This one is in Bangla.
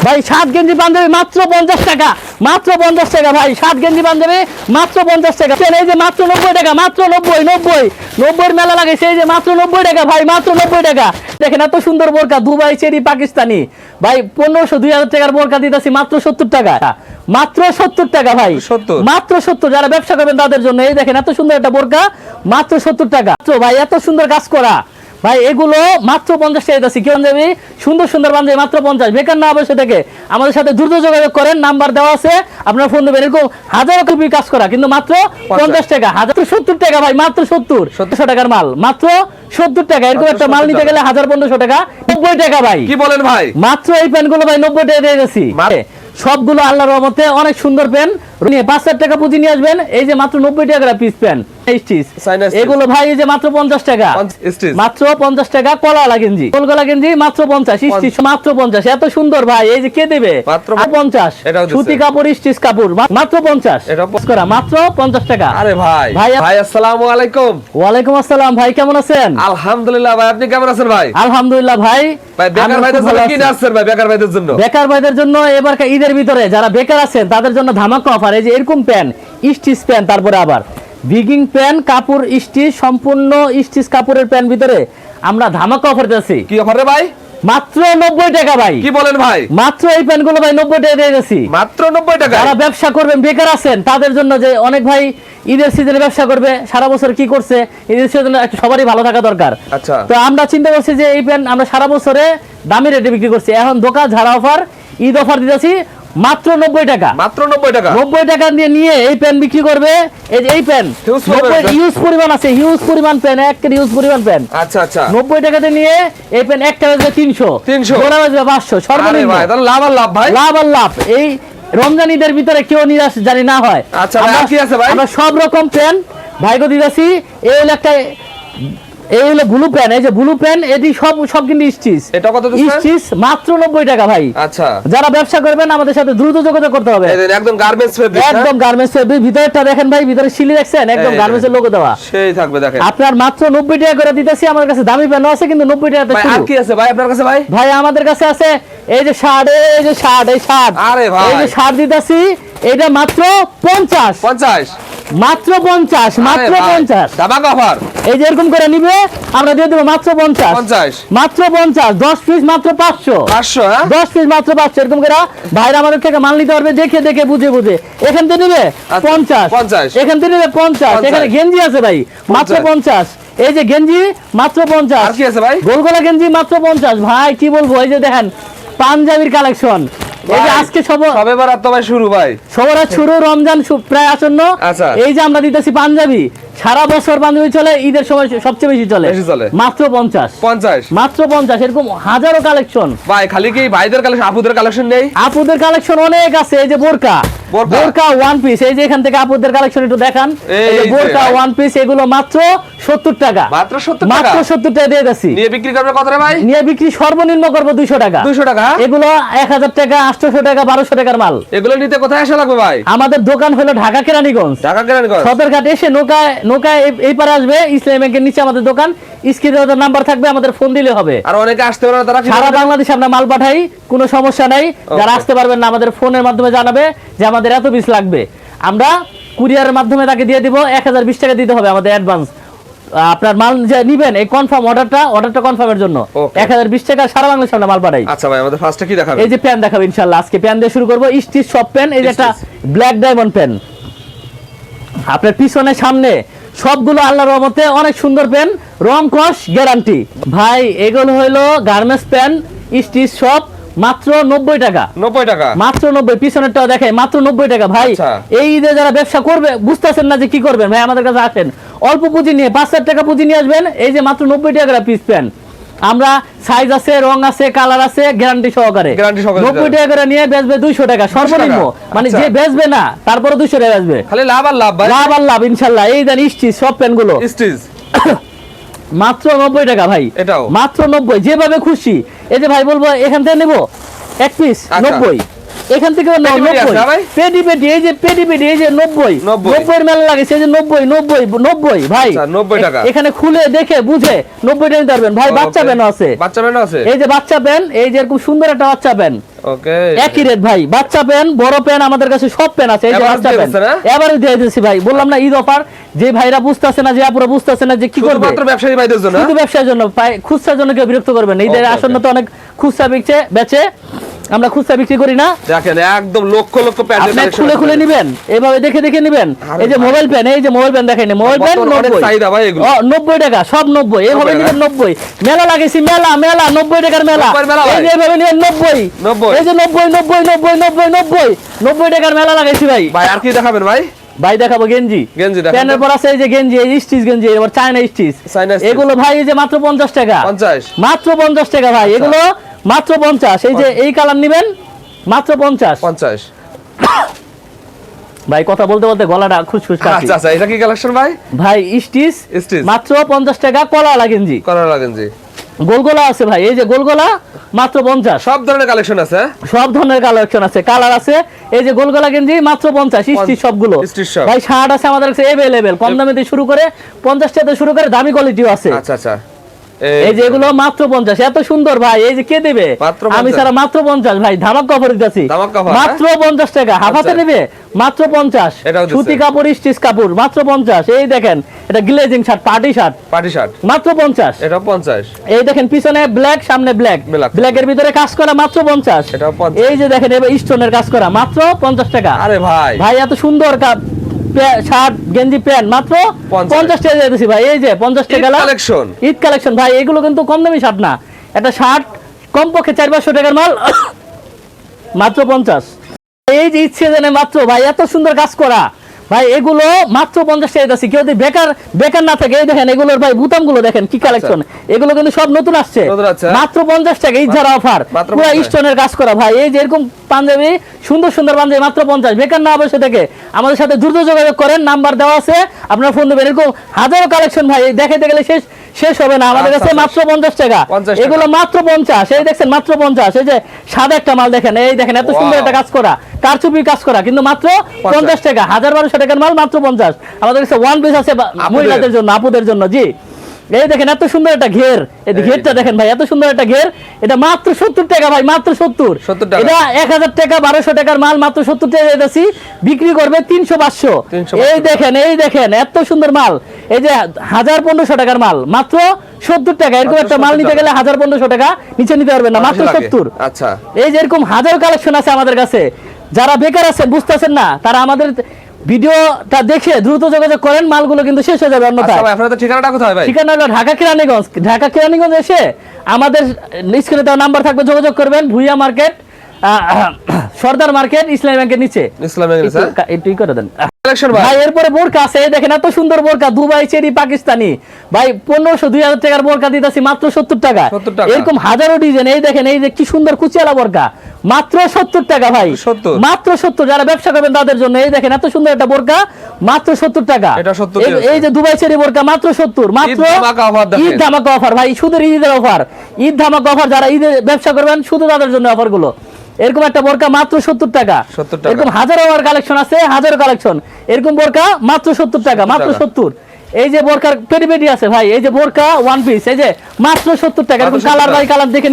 ভাই 7 গেঞ্জি পাঞ্জাবি মাত্র 50 টাকা, মাত্র 50 টাকা ভাই। 7 গেঞ্জি পাঞ্জাবি মাত্র 50 টাকা। এই যে মাত্র 90 টাকা, মাত্র 90 মেলা লাগে, সেই যে মাত্র 90 টাকা ভাই, মাত্র 90 টাকা। দেখেন এত সুন্দর বোরকা, দুবাই চেরি পাকিস্তানি ভাই, 1500-2000 টাকার বোরকা দিতেছি মাত্র 70 টাকা, মাত্র 70 টাকা ভাই, মাত্র 70। যারা ব্যবসা করবেন তাদের জন্য এই দেখেন এত সুন্দর একটা বোরকা মাত্র 70 টাকা। ভাই এত সুন্দর কাজ করা ভাই, এগুলো মাত্র 50 টাকা দিচ্ছি। কি পাঞ্জাবি, সুন্দর সুন্দর পাঞ্জাবি মাত্র 50। বেকার না অবশ্যই থেকে আমাদের সাথে দ্রুত যোগাযোগ করেন, নাম্বার দেওয়া আছে, আপনারা ফোন দেবেন। এরকম হাজারো কপি কাজ করা, কিন্তু মাত্র 50 টাকা, 70 টাকা ভাই, মাত্র 70 টাকার মাল, মাত্র 70 টাকা। এরকম একটা মাল নিতে গেলে 1500 টাকা, 90 টাকা ভাই। কি বলেন ভাই, মাত্র এই প্যান্টগুলো ভাই 90 টাকা দিয়ে গেছি। সবগুলো আল্লাহর রহমতে অনেক সুন্দর প্যান্ট, 5,000 টাকা পুঁজি নিয়ে আসবেন। এই যে মাত্র 90 টাকা পিস প্যান্ট এগুলো ভাই, এই যে মাত্র 50 টাকা, মাত্র 50 টাকা। কলা গেঞ্জি, গোলগলা গেঞ্জি মাত্র 50, মাত্র 50। এত সুন্দর ভাই, এই যে কে দেবে মাত্র 50। সুতি কাপড়, স্টিচ কাপড় মাত্র 50 করা, মাত্র 50 টাকা। আরে ভাই ভাই আসসালামু আলাইকুম। ওয়ালাইকুম আসসালাম ভাই, কেমন আছেন? আলহামদুলিল্লাহ ভাই, আপনি কেমন আছেন ভাই? আলহামদুলিল্লাহ ভাই। বেকার ভাইদের জন্য কি আসছেন ভাই? বেকার ভাইদের জন্য, বেকার ভাইদের জন্য এবার ঈদের ভিতরে যারা বেকার আছেন তাদের জন্য ধামাকা অফার। এই যে এরকম প্যান্ট, স্টিচ প্যান্ট, তারপরে আবার বিগিং প্যান্ট, কাপড় স্টিচ, সম্পূর্ণ স্টিচ কাপড়ের প্যান্ট ভিতরে আমরা ধামাকা অফার দিচ্ছি। কি অফার রে ভাই? মাত্র 90 টাকা ভাই। কি বলেন ভাই? মাত্র এই প্যান্টগুলো ভাই 90 টাকা দিয়ে গেছি, মাত্র 90 টাকা। যারা ব্যবসা করবেন, বেকার আছেন তাদের জন্য, যে অনেক ভাই ঈদের সিজনে ব্যবসা করবে, সারা বছর কি করছে, ঈদের সিজনে সবারই ভালো থাকা দরকার। আচ্ছা, তো আমরা চিন্তা করছি যে এই প্যান্ট আমরা সারা বছরে দামি রেটে বিক্রি করছি, এখন দোকান ঝাড়া অফার, ঈদ অফার দিতেছি মাত্র 90 টাকা, মাত্র 90 টাকা। 90 টাকা দিয়ে নিয়ে এই প্যান্ট বিক্রি করবে। এই যে এই প্যান্ট হিউজ পরিমাণ আছে, হিউজ পরিমাণ প্যান্ট, এক হিউজ পরিমাণ প্যান্ট। আচ্ছা আচ্ছা, 90 টাকাতে নিয়ে এই প্যান্ট একটা বাজবে 300, গোড়া বাজবে 500, সর্বনিম্ন। ভাই তাহলে লাভ আর লাভ ভাই, লাভ আর লাভ। এই রমজান ঈদের ভিতরে কেউ নিরাশ জানি না হয়। আচ্ছা কি আছে ভাই? আমরা সব রকম প্যান্ট ভাইগো দিতেছি। এই হলো একটা, এই হলো ব্লু প্যান্ট, এই যে ব্লু প্যান্ট, এটি সব কিন্তু স্টিচ। এটা কত দিচ্ছেন? স্টিচ মাত্র 90 টাকা ভাই। আচ্ছা, যারা ব্যবসা করবেন আমাদের সাথে দ্রুত যোগাযোগ করতে হবে। একদম গার্মেন্টস ফেব্রিক, একদম গার্মেন্টস ফেব্রিক। ভিতরটা দেখেন ভাই, ভিতরে সিলি দেখছেন, একদম গার্মেন্টস এর লোগো দেওয়া, সেই থাকবে। দেখেন আপনার মাত্র 90 টাকা করে দিতেছি। আমার কাছে দামি প্যান্ট আছে, কিন্তু 90 টাকাতে ভাই। আর কি আছে ভাই আপনার কাছে ভাই? ভাই আমাদের কাছে আছে এই যে শার্ট, এই যে শার্ট, এই শার্ট, আরে ভাই এই যে শার্ট দিতেছি, এটা মাত্র 50, মাত্র 50, মাত্র 50 ধামাকা অফার। এই যে এরকম করে নিবে আমরা দিয়ে দেব মাত্র 50, মাত্র 50। 10 পিস মাত্র 500, 10 পিস মাত্র 500। এরকম করে ভাইরা আমাদের থেকে মাল নিতে পারবে, দেখে দেখে বুঝে বুঝে। এখান থেকে নিবে 50, এখান থেকে নিবে 50। এখানে গেঞ্জি আছে ভাই মাত্র 50, এই যে গেঞ্জি মাত্র 50। আর কি আছে ভাই? গোলগলা গেঞ্জি মাত্র 50 ভাই। কি বলবো, এই যে দেখেন পাঞ্জাবির কালেকশন, এই যে আজকে সবে বারাত তো ভাই শুরু ভাই, সবার শুরু, রমজান প্রায় আসন্ন। এই যে আমরা দিতেছি পাঞ্জাবি, সারা বছর পাঞ্জাবি চলে, ঈদের সময় সবচেয়ে বেশি চলে, মাত্র 50, মাত্র 50। এরকম হাজারো কালেকশন ভাই। খালি কি ভাইদের কালেকশন, আপুদের কালেকশন নেই? আপুদের কালেকশন অনেক আছে। এই যে বোরকা ওয়ান পিস, এই যে এখান থেকে আপুদের কালেকশন একটু দেখান। এই যে বোরকা ওয়ান পিস, এগুলো মাত্র 70 টাকা, মাত্র 70 টাকা, মাত্র 70 টাকা দিয়ে দিচ্ছি। নিয়ে বিক্রি করবে কত রে ভাই? নিয়ে বিক্রি সর্বনিম্ন করব 200 টাকা, 200 টাকা। এগুলো 1000 টাকা, 800 টাকা, 1200 টাকার মাল। এগুলো নিতে কোথায় আসা লাগবে ভাই? আমাদের দোকান হলো ঢাকা কেরানীগঞ্জ, সদরঘাট এসে নৌকায় এই পারে আসবে, ইসলামী ব্যাংকের নিচে আমাদের দোকান। স্ক্রিনে নাম্বার থাকবে, আমাদের ফোন দিলে হবে। আর অনেকে আসতে পারে না, তারা সারা বাংলাদেশে আমরা মাল পাঠাই, কোনো সমস্যা নাই। যারা আসতে পারবেন না আমাদের ফোনের মাধ্যমে জানাবে যে আমাদের এত পিস লাগবে, আমরা কুরিয়ারের মাধ্যমে তাকে দিয়ে দিব। 1020 টাকা দিতে হবে আমাদের অ্যাডভান্স। আপনার মাল যে নিবেন, এই কনফার্ম অর্ডারটা কনফার্মের জন্য 1020 টাকা সারা বাংলাদেশে আমরা মাল পাঠাই। আচ্ছা ভাই, আমাদের ফার্স্টে কি দেখাবেন? এই যে প্যান দেখাবো ইনশাআল্লাহ। আজকে প্যান দিয়ে শুরু করব, স্টিচ সব প্যান। এই যে একটা ব্ল্যাক ডায়মন্ড প্যান, আপনার পিছনে সামনে সবগুলো আল্লাহর রহমতে অনেক সুন্দর প্যান, রং কস গ্যারান্টি ভাই। এগুলো হইলো গার্মেন্টস প্যান, স্টিচ সব, মাত্র 90 টাকা, 90 টাকা, মাত্র 90। পিছনেরটাও দেখে মাত্র 90 টাকা ভাই। এই ঈদে যারা ব্যবসা করবে, বুঝতেছেন না যে কি করবেন, ভাই আমাদের কাছে আসেন, অল্প পুঁজি নিয়ে 5,000 টাকা পুঁজি নিয়ে আসবেন। এই যে মাত্র 90 টাকা পিস প্যান। আমরা সাইজ আছে, রং আছে, কালার আছে, গ্যারান্টি সহকারে 90 টাকা করে নিয়ে বেচবে 200 টাকা সর্বনিম্ন। মানে যে বেচবে না তারপরে 200 টাকা বেচবে, খালি লাভ আর লাভ ভাই, লাভ আর লাভ ইনশাআল্লাহ। এই দেন স্টিচ সব প্যান গুলো স্টিচ মাত্র 90 টাকা ভাই, এটাও মাত্র 90, যেভাবে খুশি। এই যে ভাই বলবো এখান থেকে নেব এক পিস 90, এখান থেকে পেটি পেটি আছে, হ্যাঁ ভাই? পেটি পেটি, এই যে পেটি পেটি, এই যে 90 90 90 এর মেলা লাগেছে, এই যে 90 ভাই। আচ্ছা, 90 টাকা। এখানে খুলে দেখে বুঝে 90 টাকা নিতে পারবেন ভাই। বাচ্চা ওকে। প্যান আছে, বাচ্চা প্যান্ট আছে। এই যে বাচ্চা প্যান, এই যে এরকম সুন্দর একটা বাচ্চা প্যান, ওকে। একই রেট ভাই। বাচ্চা প্যান, বড় প্যান, আমাদের কাছে সব প্যান আছে। এই যে Average বাচ্চা দিয়ে প্যান দিচ্ছে না? এবারে দিয়ে দিচ্ছি ভাই। বললাম না ঈদ অফার, যে ভাইরা বুঝতেছে না, যে আপুরা বুঝতেছে না যে কি করবে, শুধুমাত্র ব্যবসায়ী ভাইদের জন্য। শুধু ব্যবসার জন্য, খুচরার জন্য কেউ বিরক্ত করবেন না। ঈদের Okay, আসন্ন তো অনেক খুচরা বেচে, আমরা খুচরা বিক্রি করি না। দেখেন একদম লক্ষ লক্ষ প্যান্টের আপনি কালেকশন খুলে খুলে নিবেন, এভাবে দেখে দেখে নিবেন। আরে এই যে ভাই। মোবাইল প্যান, এই যে মোবাইল প্যান দেখেন, মোবাইল প্যান বর্তমানে অনেক 90 চাহিদা ভাই এগুলো। 90 টাকা, সব 90, এভাবে 90 নিবেন 90। মেলা লাগাইছি, মেলা 90 টাকার মেলা। 90 মেলা ভাই। এই যে এভাবে নিবেন 90, 90 এই যে 90 টাকার মেলা লাগাইছি ভাই। ভাই আর কি দেখাবেন ভাই? ভাই দেখাবো গেঞ্জি, গেঞ্জি দেখান প্যানের তো। পর আছে এই যে গেঞ্জি, এই স্টিচ গেঞ্জি, এবার চায়না স্টিচ, চায়না স্টিচ। এগুলো ভাই এই যে মাত্র 50 টাকা, 50 মাত্র 50 টাকা ভাই। এগুলো মাত্র 50। এই যে এই কালার নিবেন মাত্র 50 50। ভাই। কথা বলতে বলতে গলাটা খুশখুশ কাশি। আচ্ছা আচ্ছা, এটা কি কালেকশন ভাই? ভাই স্টিচ স্টিচ। মাত্র 50 টাকা, কলা গেঞ্জি, করার লাগেন জি। গোলগোলা আছে ভাই, এই যে গোলগোলা মাত্র 50। সব ধরনের কালেকশন আছে। সব ধরনের কালেকশন আছে, কালার আছে। এই যে গোলগোলা গেঞ্জি মাত্র 50, স্টিচ সবগুলো স্টিচ সব। ভাই। শার্ট আছে আমাদের কাছে अवेलेबल, কম দামে থেকে শুরু করে 50 টাকা থেকে শুরু করে দামি কোয়ালিটিও আছে। আচ্ছা আচ্ছা। এই যে এগুলো মাত্র 50, এত সুন্দর ভাই। এই যে কে দেবে? মাত্র আমি 50 ছাড়া মাত্র 50 ভাই। ধামাক অফার দিতেছি, ধামাকা offer, মাত্র 50 টাকা। হাফাতে আচ্ছা। নেবে মাত্র 50। এটাও দিচ্ছে। সুতি কাপড়, স্টিচ কাপড় মাত্র 50। এই দেখেন এটা glazing shirt, party shirt party shirt মাত্র 50। এটাও 50। এই দেখেন পিছনে ব্ল্যাক, সামনে ব্ল্যাক, Black। ব্ল্যাকের ভিতরে কাজ করা মাত্র 50। এটাও 50। এই যে দেখেন এবার স্টোনের কাজ করা মাত্র 50 টাকা। আরে ভাই ভাই এত সুন্দর শার্ট, গেঞ্জি, প্যান্ট মাত্র 50 টাকা দিয়ে দিছি ভাই। এই যে 50 টাকা কালেকশন। ঈদ কালেকশন ভাই। এগুলো কিন্তু কম দামি শার্ট না, একটা শার্ট কমপক্ষে 400-500 টাকার মাল মাত্র 50। এই যে ঈদ সিজনে মাত্র ভাই এত সুন্দর কাজ করা ভাই, এগুলো মাত্র 50 টাকা দিচ্ছি। কেউ যদি বেকার না থাকে, এই দেখেন এগুলোর ভাই বুতামগুলো দেখেন কি কালেকশন। এগুলো কিন্তু সব নতুন আসছে, নতুন আছে। মাত্র 50 টাকা ঈদ ধারা অফার, মাত্র পুরো 50 স্টোনের কাজ করা ভাই। এই যে এরকম পাঞ্জাবি, সুন্দর সুন্দর পাঞ্জাবি মাত্র 50। বেকার না বসে থেকে আমাদের সাথে দ্রুত যোগাযোগ করেন, নাম্বার দেওয়া আছে, আপনারা ফোন দেবেন। এরকম হাজারো কালেকশন ভাই, দেখাতে গেলে শেষ হবে না। আমাদের কাছে আচ্ছা, মাত্র 50 টাকা, 50 টাকা। এগুলো মাত্র 50। এই দেখছেন মাত্র 50। এই যে সাদা একটা মাল দেখেন, এই দেখেন এত সুন্দর একটা কাজ করা, কারচুপি কাজ করা, কিন্তু মাত্র 50 টাকা। 1000-1200 টাকার মাল মাত্র 50। আমাদের কাছে ওয়ান পিস আছে মহিলাদের জন্য, আপুদের জন্য। জি এই দেখেন এত সুন্দর একটা ঘের, এই ঘেরটা দেখেন ভাই, এত সুন্দর একটা ঘের। এটা মাত্র 70 টাকা ভাই, মাত্র 70 টাকা। এটা 1000 টাকা 1200 টাকার মাল মাত্র 70 টাকা দিতেছি, বিক্রি করবে 300-500। 300 এই দেখেন এত সুন্দর মাল। এই যে 1000-1500 টাকার মাল মাত্র 70 টাকা। এরকম একটা মাল নিতে গেলে 1000-1500 টাকা নিচে নিতে পারবেন না, মাত্র 70। আচ্ছা। এই যে এরকম হাজার কালেকশন আছে আমাদের কাছে। যারা বেকার আছেন, বুঝতেছেন না, তারা আমাদের ভিডিওটা দেখে দ্রুত যোগাযোগ করেন, মালগুলো কিন্তু শেষ হয়ে যাবে অন্যথায়। আচ্ছা ভাই, আপনাদের ঠিকানাটা কোথায় ভাই? ঠিকানা হলো ঢাকা কেরানীগঞ্জ এসে আমাদের স্ক্রিনে দেওয়া নাম্বার থাকবে, যোগাযোগ করবেন। ভুইয়া মার্কেট, সর্দার মার্কেট, ইসলামী ব্যাংকের নিচে। ইসলামিক একটু করে দেন কালেকশন ভাই। ভাই। এরপরে বোরকা আছে, এই দেখেন এত সুন্দর বোরকা, দুবাই চেরি পাকিস্তানি ভাই। 1500-2000 টাকার বোরকা দিতেছি মাত্র 70 টাকা। 70 টাকা। এরকম হাজারো ডিজাইন, এই দেখেন এই যে কি সুন্দর কুচিয়ালা বোরকা মাত্র 70 টাকা ভাই, 70 মাত্র 70। যারা ব্যবসা করবেন তাদের জন্য এই দেখেন এত সুন্দর একটা বোরকা মাত্র 70 টাকা। এটা 70 এই যে দুবাই চেরি বোরকা মাত্র 70, মাত্র ঈদ ধামাকা offer দেখেন। ঈদ ধামাকা অফার ভাই, শুধু ঈদের অফার, ঈদ ধামাকা অফার। যারা ঈদে ব্যবসা করবেন শুধু তাদের জন্য অফার গুলো। এরকম একটা বোরকা মাত্র 70 টাকা। 70 টাকা। এরকম হাজারো কালেকশন আছে, হাজারো কালেকশন। এরকম বোরকা মাত্র 70 টাকা, মাত্র 70। এই যে বোরকার পেটি আছে ভাই, এই যে বোরকা ওয়ান পিস, এই যে মাত্র 70 টাকা। এরকম মাত্র 70 কালার বাই কালার দেখে নিতে